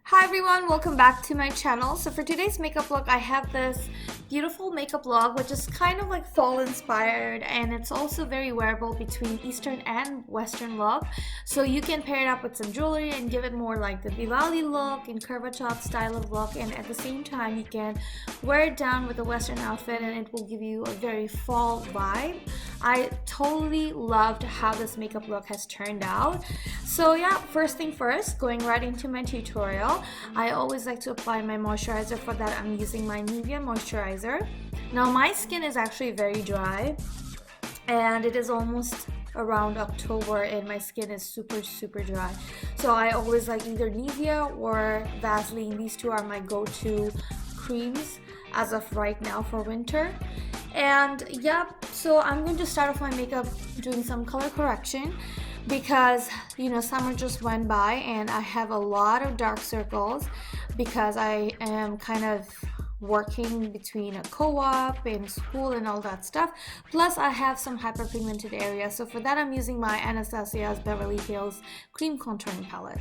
Hi everyone, welcome back to my channel. So for today's makeup look, I have this beautiful makeup look which is kind of like fall inspired, and it's also very wearable between Eastern and Western look. So you can pair it up with some jewelry and give it more like the Diwali look and curva chop style of look, and at the same time you can wear it down with a Western outfit and it will give you a very fall vibe. I totally loved how this makeup look has turned out. So yeah, first thing first, going right into my tutorial, I always like to apply my moisturizer. For that, I'm using my Nivea moisturizer. Now my skin is actually very dry and it is almost around October and my skin is super dry. So I always like either Nivea or Vaseline. These two are my go-to creams as of right now for winter. And yep, so I'm going to start off my makeup doing some color correction because summer just went by and I have a lot of dark circles because I am kind of working between a co-op and school and all that stuff. Plus I have some hyperpigmented areas, so for that I'm using my Anastasia's Beverly Hills cream contouring palette.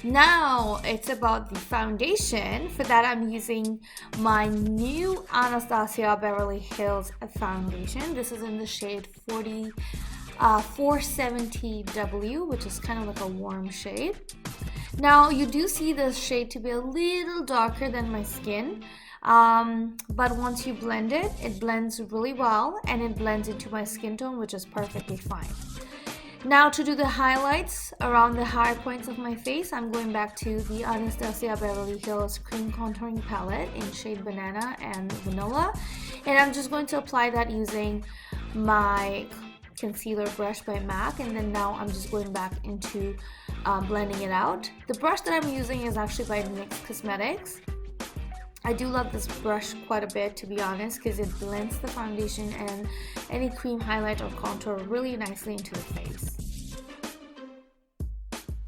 Now it's about the foundation. For that I'm using my new Anastasia Beverly Hills foundation. This is in the shade 470W, which is kind of like a warm shade. Now you do see this shade to be a little darker than my skin, but once you blend it, it blends really well and it blends into my skin tone, which is perfectly fine. Now to do the highlights around the high points of my face, I'm going back to the Anastasia Beverly Hills cream contouring palette in shade Banana and Vanilla, and I'm just going to apply that using my concealer brush by MAC, and then now I'm just going back into blending it out. The brush that I'm using is actually by Mink Cosmetics. I do love this brush quite a bit, to be honest, because it blends the foundation and any cream highlight or contour really nicely into the face.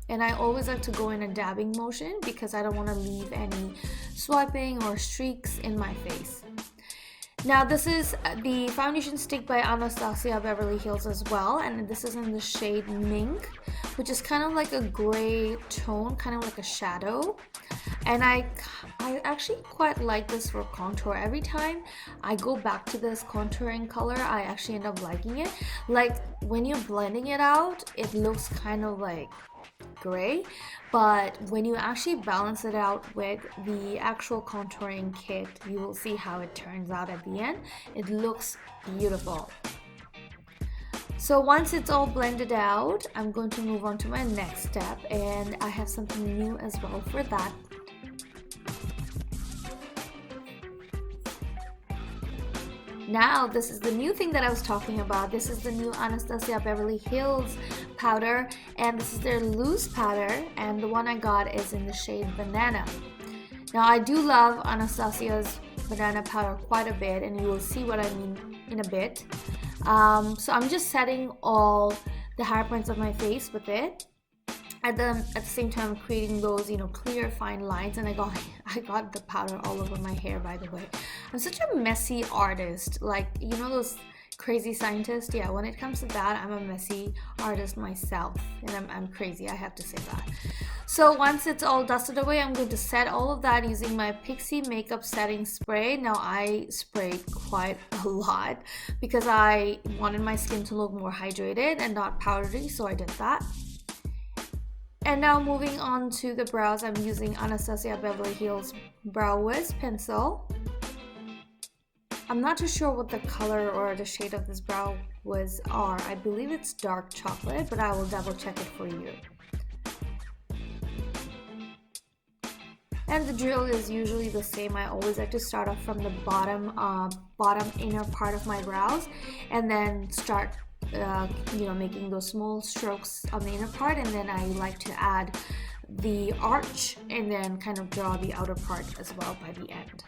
And I always like to go in a dabbing motion because I don't want to leave any swiping or streaks in my face. Now this is the foundation stick by Anastasia Beverly Hills as well, and this is in the shade Mink, which is kind of like a gray tone, kind of like a shadow. And I actually quite like this for contour. Every time I go back to this contouring color, I actually end up liking it. Like when you're blending it out, it looks kind of like gray, but when you actually balance it out with the actual contouring kit, you will see how it turns out at the end. It looks beautiful. So once it's all blended out, I'm going to move on to my next step, and I have something new as well for that. Now this is the new thing that I was talking about. This is the new Anastasia Beverly Hills powder, and this is their loose powder, and the one I got is in the shade Banana. Now I do love Anastasia's banana powder quite a bit, and you will see what I mean in a bit. So I'm just setting all the high points of my face with it. At the same time creating those clear fine lines, and I got the powder all over my hair, by the way. I'm such a messy artist, like those crazy scientists. Yeah, when it comes to that, I'm a messy artist myself, and I'm crazy, I have to say that. So once it's all dusted away, I'm going to set all of that using my Pixie makeup setting spray. Now I sprayed quite a lot because I wanted my skin to look more hydrated and not powdery, so I did that. And now moving on to the brows, I'm using Anastasia Beverly Hills Brow Wiz pencil. I'm not too sure what the color or the shade of this Brow Wiz are. I believe it's dark chocolate, but I will double check it for you. And the drill is usually the same. I always like to start off from the bottom inner part of my brows, and then start making those small strokes on the inner part, and then I like to add the arch and then kind of draw the outer part as well by the end.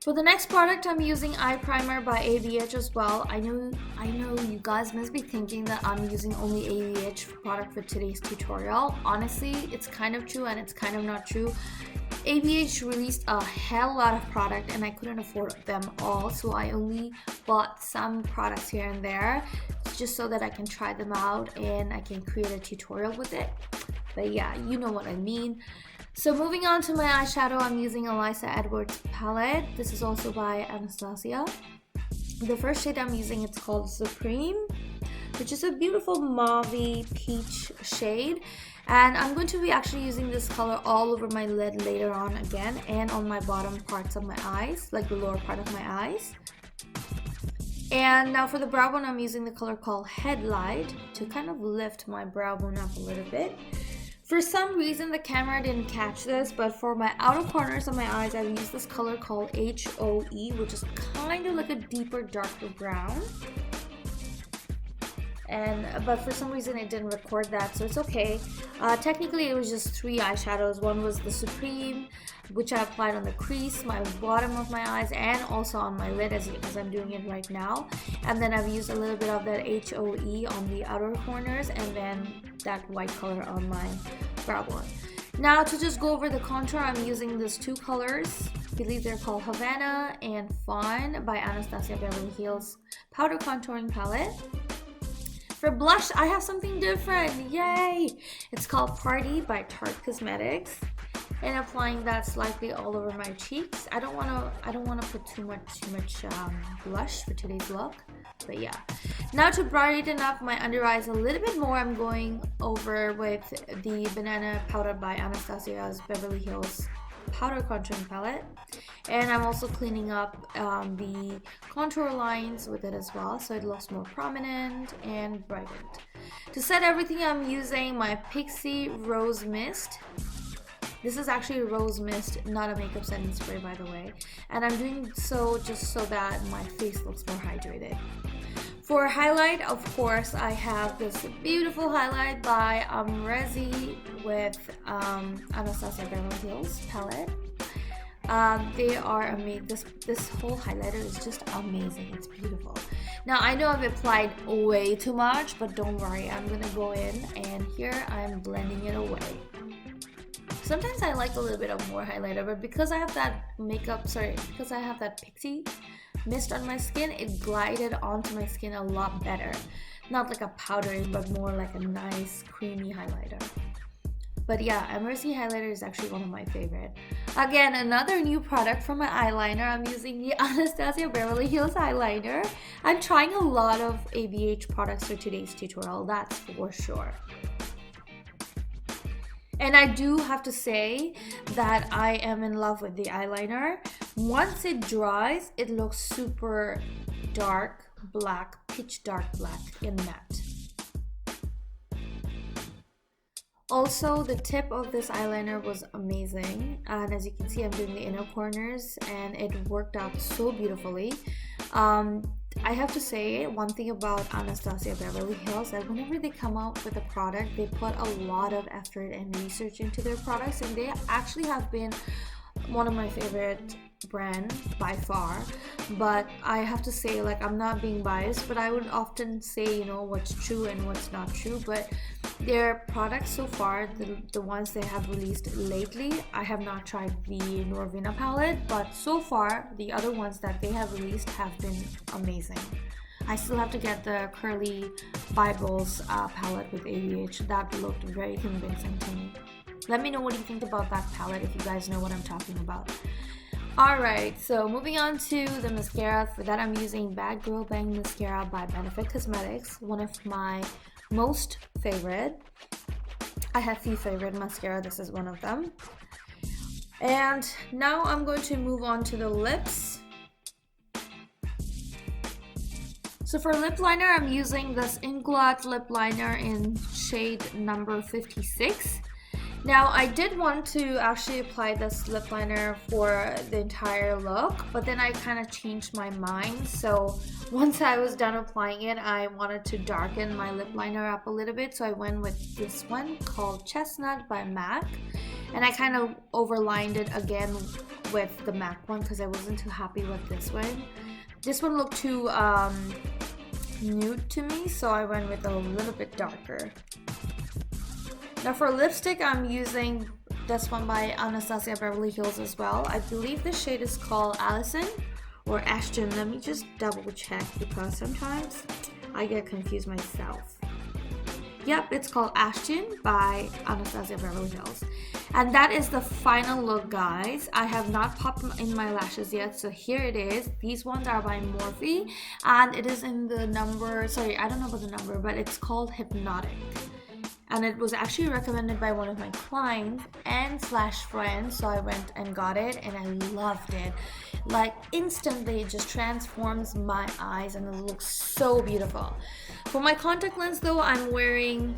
For the next product, I'm using eye primer by ABH as well. I know you guys must be thinking that I'm using only ABH product for today's tutorial. Honestly, it's kind of true and it's kind of not true. ABH released a hell lot of product and I couldn't afford them all, so I only bought some products here and there just so that I can try them out and I can create a tutorial with it. but yeah, you know what I mean. So moving on to my eyeshadow, I'm using Elisa Edwards palette. This is also by Anastasia. The first shade I'm using, it's called Supreme, which is a beautiful mauve peach shade. And I'm going to be actually using this color all over my lid later on again, and on my bottom parts of my eyes, like the lower part of my eyes. And now for the brow bone, I'm using the color called Headlight to kind of lift my brow bone up a little bit. For some reason, the camera didn't catch this, but for my outer corners of my eyes, I've used this color called HOE, which is kind of like a deeper, darker brown. But for some reason it didn't record that, so it's okay. Technically it was just 3 eyeshadows. One was the Supreme, which I applied on the crease, my bottom of my eyes, and also on my lid as I'm doing it right now. And then I've used a little bit of that HOE on the outer corners, and then that white color on my brow bone. Now to just go over the contour, I'm using these 2 colors. I believe they're called Havana and Fawn by Anastasia Beverly Hills powder contouring palette. For blush, I have something different. Yay! It's called Party by Tarte Cosmetics, and applying that slightly all over my cheeks. I don't wanna put too much blush for today's look, but yeah. Now to brighten up my under eyes a little bit more, I'm going over with the Banana Powder by Anastasia's Beverly Hills powder contouring palette, and I'm also cleaning up the contour lines with it as well, so it looks more prominent and brightened. To set everything, I'm using my Pixie Rose Mist. This is actually a rose mist, not a makeup setting spray, by the way, and I'm doing so just so that my face looks more hydrated. For highlight, of course, I have this beautiful highlight by Azmeree with Anastasia Beverly Hills palette. They are amazing. This whole highlighter is just amazing. It's beautiful. Now I know I've applied way too much, but don't worry. I'm gonna go in, and here I'm blending it away. Sometimes I like a little bit of more highlighter, but because I have that because I have that Pixie mist on my skin, it glided onto my skin a lot better. Not like a powdery, but more like a nice creamy highlighter. But yeah, Azmeree highlighter is actually one of my favorite. Again, another new product for my eyeliner. I'm using the Anastasia Beverly Hills eyeliner. I'm trying a lot of ABH products for today's tutorial, that's for sure. And I do have to say that I am in love with the eyeliner. Once it dries, it looks super dark black, pitch dark black in matte. Also, the tip of this eyeliner was amazing, and as you can see, I'm doing the inner corners, and it worked out so beautifully. I have to say one thing about Anastasia Beverly Hills, that whenever they come out with a product, they put a lot of effort and research into their products, and they actually have been one of my favorite brand by far. But I have to say, like, I'm not being biased, but I would often say, you know, what's true and what's not true. But their products so far, the ones they have released lately, I have not tried the Norvina palette, but so far the other ones that they have released have been amazing. I still have to get the Curly Bibles palette with ABH. That looked very convincing to me. Let me know what you think about that palette if you guys know what I'm talking about. Alright, so moving on to the mascara. For that, I'm using Bad Girl Bang Mascara by Benefit Cosmetics, one of my most favorite. I have few favorite mascara, this is one of them. And now I'm going to move on to the lips. So for lip liner, I'm using this Inglot lip liner in shade number 56. Now, I did want to actually apply this lip liner for the entire look, but then I kind of changed my mind. So once I was done applying it, I wanted to darken my lip liner up a little bit. So I went with this one called Chestnut by MAC. And I kind of overlined it again with the MAC one because I wasn't too happy with this one. This one looked too nude to me, so I went with a little bit darker. Now for lipstick, I'm using this one by Anastasia Beverly Hills as well. I believe the shade is called Allison or Ashton. Let me just double check because sometimes I get confused myself. Yep, it's called Ashton by Anastasia Beverly Hills. And that is the final look, guys. I have not popped in my lashes yet, so here it is. These ones are by Morphe, and it is in the number, sorry, I don't know about the number, but it's called Hypnotic. And it was actually recommended by one of my clients and slash friends, so I went and got it and I loved it. Like instantly it just transforms my eyes and it looks so beautiful. For my contact lens though, I'm wearing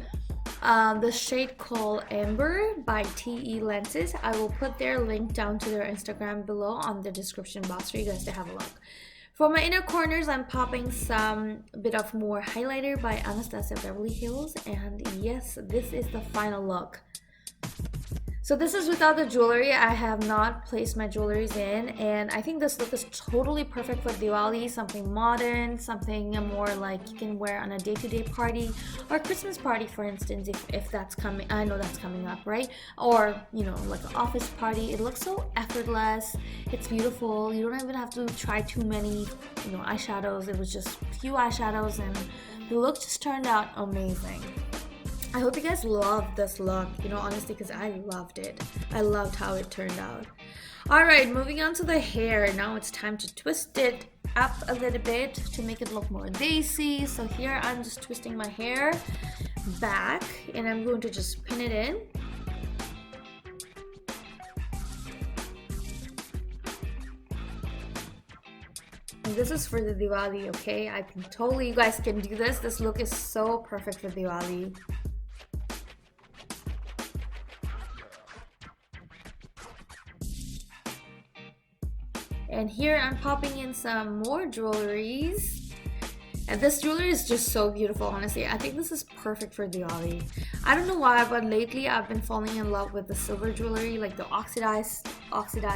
the shade called Amber by TE Lenses. I will put their link down to their Instagram below on the description box for you guys to have a look. For my inner corners, I'm popping some bit of more highlighter by Anastasia Beverly Hills, and yes, this is the final look. So this is without the jewelry. I have not placed my jewelries in, and I think this look is totally perfect for Diwali, something modern, something more like you can wear on a day-to-day party or Christmas party, for instance, if that's coming. I know that's coming up, right? Or, you know, like an office party. It looks so effortless. It's beautiful. You don't even have to try too many, you know, eyeshadows. It was just a few eyeshadows, and the look just turned out amazing. I hope you guys loved this look, you know, honestly, because I loved it. I loved how it turned out. Alright, moving on to the hair. Now it's time to twist it up a little bit to make it look more lacy. So here I'm just twisting my hair back and I'm going to just pin it in. And this is for the Diwali, okay? I can totally, you guys can do this. This look is so perfect for Diwali. And here I'm popping in some more jewelries. And this jewelry is just so beautiful, honestly. I think this is perfect for Diwali. I don't know why, but lately I've been falling in love with the silver jewelry, like the oxidized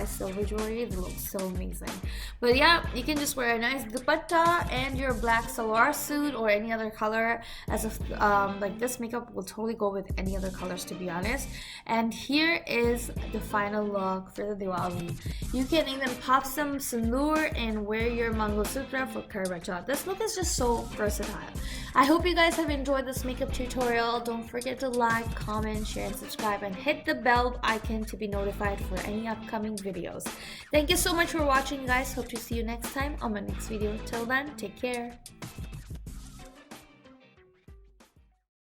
silver jewelry. It looks so amazing. But yeah, you can just wear a nice dupatta and your black salwar suit or any other color. As if like this makeup will totally go with any other colors, to be honest. And here is the final look for the Diwali. You can even pop some sindoor and wear your Mangalsutra for Karwa Chauth. This look is just so versatile. I hope you guys have enjoyed this makeup tutorial. Don't forget to like, comment, share, and subscribe, and hit the bell icon to be notified for any upcoming videos. Thank you so much for watching, guys. Hope to see you next time on my next video. Till then, take care.